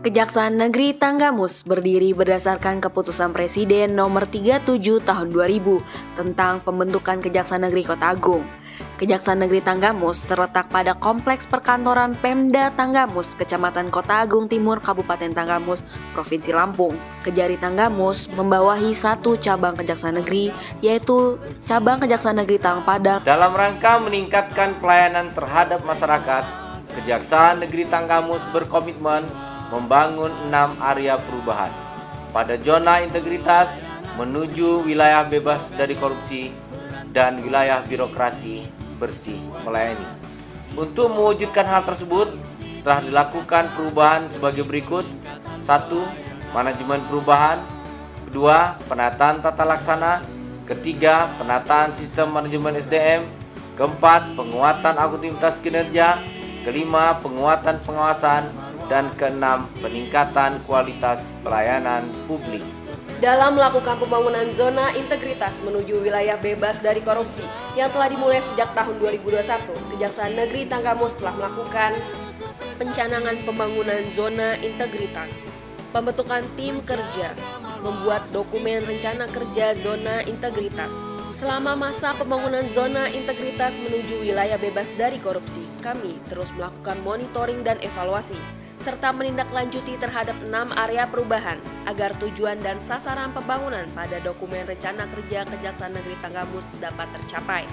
Kejaksaan Negeri Tanggamus berdiri berdasarkan Keputusan Presiden Nomor 37 Tahun 2000 tentang pembentukan Kejaksaan Negeri Kota Agung. Kejaksaan Negeri Tanggamus terletak pada Kompleks Perkantoran Pemda Tanggamus, Kecamatan Kota Agung Timur, Kabupaten Tanggamus, Provinsi Lampung. Kejari Tanggamus membawahi satu cabang Kejaksaan Negeri, yaitu Cabang Kejaksaan Negeri Tangpadang. Dalam rangka meningkatkan pelayanan terhadap masyarakat, Kejaksaan Negeri Tanggamus berkomitmen membangun 6 area perubahan pada zona integritas menuju wilayah bebas dari korupsi dan wilayah birokrasi bersih melayani. Untuk mewujudkan hal tersebut, telah dilakukan perubahan sebagai berikut. 1. Manajemen perubahan. 2. Penataan tata laksana. 3. Penataan sistem manajemen SDM. 4. Penguatan akutivitas kinerja. 5. Penguatan pengawasan. Dan 6. Peningkatan kualitas pelayanan publik. Dalam melakukan pembangunan zona integritas menuju wilayah bebas dari korupsi yang telah dimulai sejak tahun 2021, Kejaksaan Negeri Tanggamus telah melakukan pencanangan pembangunan zona integritas, pembentukan tim kerja, membuat dokumen rencana kerja zona integritas. Selama masa pembangunan zona integritas menuju wilayah bebas dari korupsi, kami terus melakukan monitoring dan evaluasi, serta menindaklanjuti terhadap 6 area perubahan agar tujuan dan sasaran pembangunan pada dokumen rencana kerja Kejaksaan Negeri Tanggamus dapat tercapai.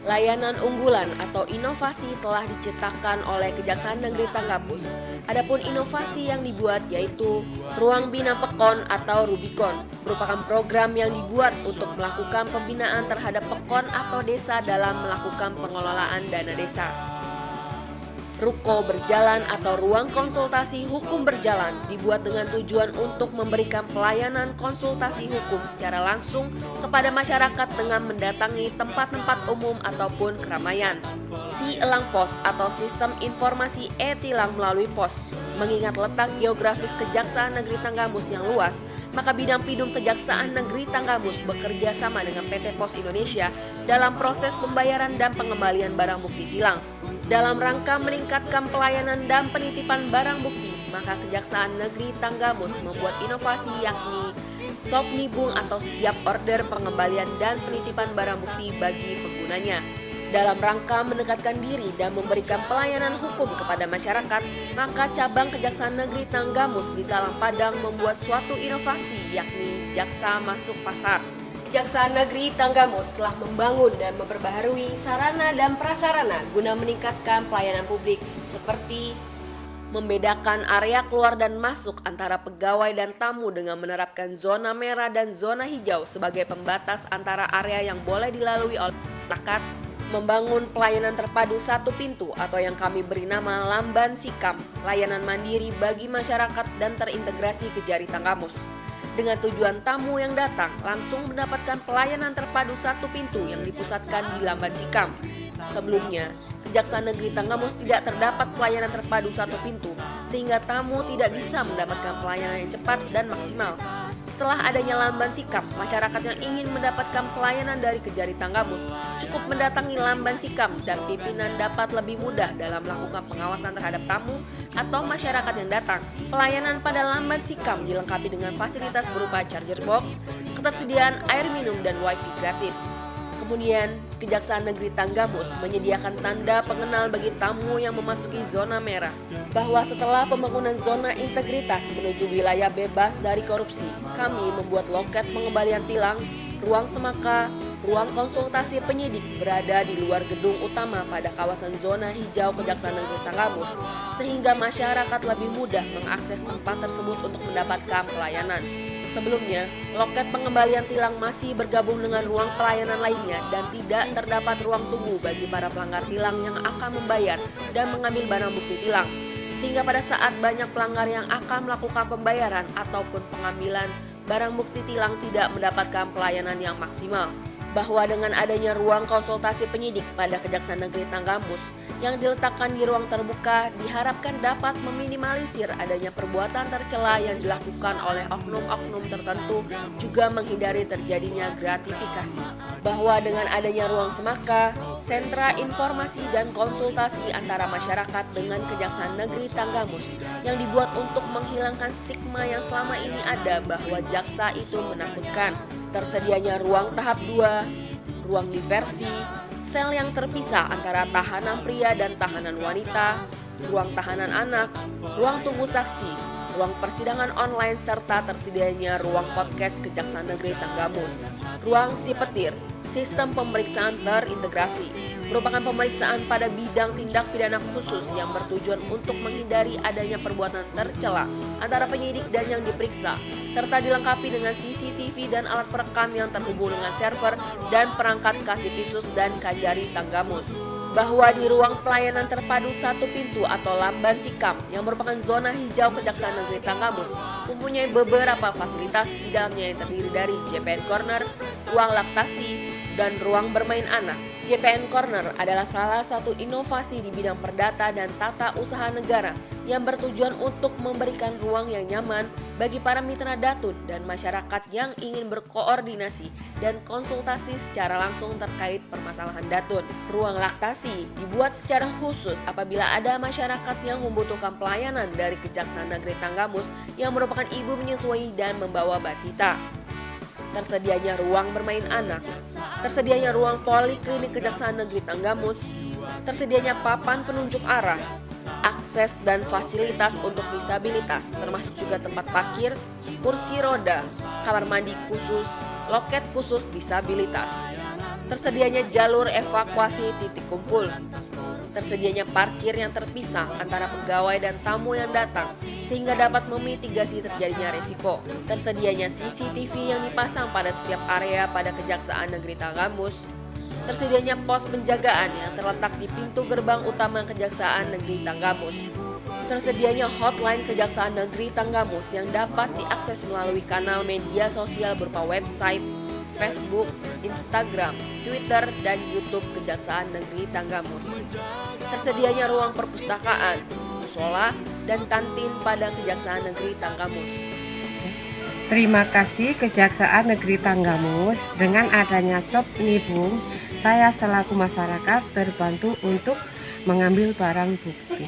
Layanan unggulan atau inovasi telah diciptakan oleh Kejaksaan Negeri Tanggamus. Adapun inovasi yang dibuat yaitu Ruang Bina Pekon atau Rubicon, merupakan program yang dibuat untuk melakukan pembinaan terhadap pekon atau desa dalam melakukan pengelolaan dana desa. Ruko Berjalan atau Ruang Konsultasi Hukum Berjalan dibuat dengan tujuan untuk memberikan pelayanan konsultasi hukum secara langsung kepada masyarakat dengan mendatangi tempat-tempat umum ataupun keramaian. Si-Elang Pos atau Sistem Informasi E-Tilang melalui pos. Mengingat letak geografis Kejaksaan Negeri Tanggamus yang luas, maka Bidang Pidum Kejaksaan Negeri Tanggamus bekerja sama dengan PT Pos Indonesia dalam proses pembayaran dan pengembalian barang bukti tilang. Dalam rangka meningkatkan pelayanan dan penitipan barang bukti, maka Kejaksaan Negeri Tanggamus membuat inovasi yakni Sopnibung atau siap order pengembalian dan penitipan barang bukti bagi penggunanya. Dalam rangka mendekatkan diri dan memberikan pelayanan hukum kepada masyarakat, maka cabang Kejaksaan Negeri Tanggamus di Talang Padang membuat suatu inovasi yakni Jaksa Masuk Pasar. Kejaksaan Negeri Tanggamus telah membangun dan memperbaharui sarana dan prasarana guna meningkatkan pelayanan publik seperti membedakan area keluar dan masuk antara pegawai dan tamu dengan menerapkan zona merah dan zona hijau sebagai pembatas antara area yang boleh dilalui oleh masyarakat, membangun pelayanan terpadu satu pintu atau yang kami beri nama Lamban Sikam, layanan mandiri bagi masyarakat dan terintegrasi Kejari Tanggamus. Dengan tujuan tamu yang datang langsung mendapatkan pelayanan terpadu satu pintu yang dipusatkan di Lamban Sikam. Sebelumnya, Kejaksaan Negeri Tanggamus tidak terdapat pelayanan terpadu satu pintu, sehingga tamu tidak bisa mendapatkan pelayanan yang cepat dan maksimal. Setelah adanya Lamban Sikam, masyarakat yang ingin mendapatkan pelayanan dari Kejari Tanggamus cukup mendatangi Lamban Sikam dan pimpinan dapat lebih mudah dalam melakukan pengawasan terhadap tamu atau masyarakat yang datang. Pelayanan pada Lamban Sikam dilengkapi dengan fasilitas berupa charger box, ketersediaan air minum dan wifi gratis. Kemudian, Kejaksaan Negeri Tanggamus menyediakan tanda pengenal bagi tamu yang memasuki zona merah, bahwa setelah pembangunan zona integritas menuju wilayah bebas dari korupsi, kami membuat loket pengembalian tilang, ruang semaka, ruang konsultasi penyidik berada di luar gedung utama pada kawasan zona hijau Kejaksaan Negeri Tanggamus, sehingga masyarakat lebih mudah mengakses tempat tersebut untuk mendapatkan pelayanan. Sebelumnya, loket pengembalian tilang masih bergabung dengan ruang pelayanan lainnya dan tidak terdapat ruang tunggu bagi para pelanggar tilang yang akan membayar dan mengambil barang bukti tilang. Sehingga pada saat banyak pelanggar yang akan melakukan pembayaran ataupun pengambilan barang bukti tilang tidak mendapatkan pelayanan yang maksimal. bahwa dengan adanya ruang konsultasi penyidik pada Kejaksaan Negeri Tanggamus yang diletakkan di ruang terbuka diharapkan dapat meminimalisir adanya perbuatan tercela yang dilakukan oleh oknum-oknum tertentu, juga menghindari terjadinya gratifikasi. Bahwa dengan adanya ruang semaka, sentra informasi dan konsultasi antara masyarakat dengan Kejaksaan Negeri Tanggamus yang dibuat untuk menghilangkan stigma yang selama ini ada bahwa jaksa itu menakutkan. Tersedianya ruang tahap 2, ruang diversi, sel yang terpisah antara tahanan pria dan tahanan wanita, ruang tahanan anak, ruang tunggu saksi, ruang persidangan online, serta tersedianya ruang podcast Kejaksaan Negeri Tanggamus. Ruang si petir, sistem pemeriksaan terintegrasi, merupakan pemeriksaan pada bidang tindak pidana khusus yang bertujuan untuk menghindari adanya perbuatan tercela antara penyidik dan yang diperiksa, serta dilengkapi dengan CCTV dan alat perekam yang terhubung dengan server dan perangkat Kasivisus dan Kajari Tanggamus. Bahwa di ruang pelayanan terpadu satu pintu atau Lamban Sikam yang merupakan zona hijau Kejaksaan Negeri Tanggamus mempunyai beberapa fasilitas di dalamnya yang terdiri dari JPN Corner, ruang laktasi, dan ruang bermain anak. JPN Corner adalah salah satu inovasi di bidang perdata dan tata usaha negara yang bertujuan untuk memberikan ruang yang nyaman bagi para mitra datun dan masyarakat yang ingin berkoordinasi dan konsultasi secara langsung terkait permasalahan datun. Ruang laktasi dibuat secara khusus apabila ada masyarakat yang membutuhkan pelayanan dari Kejaksaan Negeri Tanggamus yang merupakan ibu menyusui dan membawa batita. Tersedianya ruang bermain anak, tersedianya ruang poliklinik Kejaksaan Negeri Tanggamus, tersedianya papan penunjuk arah, akses dan fasilitas untuk disabilitas termasuk juga tempat parkir, kursi roda, kamar mandi khusus, loket khusus disabilitas. Tersedianya jalur evakuasi titik kumpul, tersedianya parkir yang terpisah antara pegawai dan tamu yang datang sehingga dapat memitigasi terjadinya resiko. Tersedianya CCTV yang dipasang pada setiap area pada Kejaksaan Negeri Tanggamus. Tersedianya pos penjagaan yang terletak di pintu gerbang utama Kejaksaan Negeri Tanggamus. Tersedianya hotline Kejaksaan Negeri Tanggamus yang dapat diakses melalui kanal media sosial berupa website, Facebook, Instagram, Twitter, dan YouTube Kejaksaan Negeri Tanggamus. Tersedianya ruang perpustakaan, musola, dan kantin pada Kejaksaan Negeri Tanggamus. Terima kasih Kejaksaan Negeri Tanggamus. Dengan adanya Shop Nibung, saya selaku masyarakat terbantu untuk mengambil barang bukti.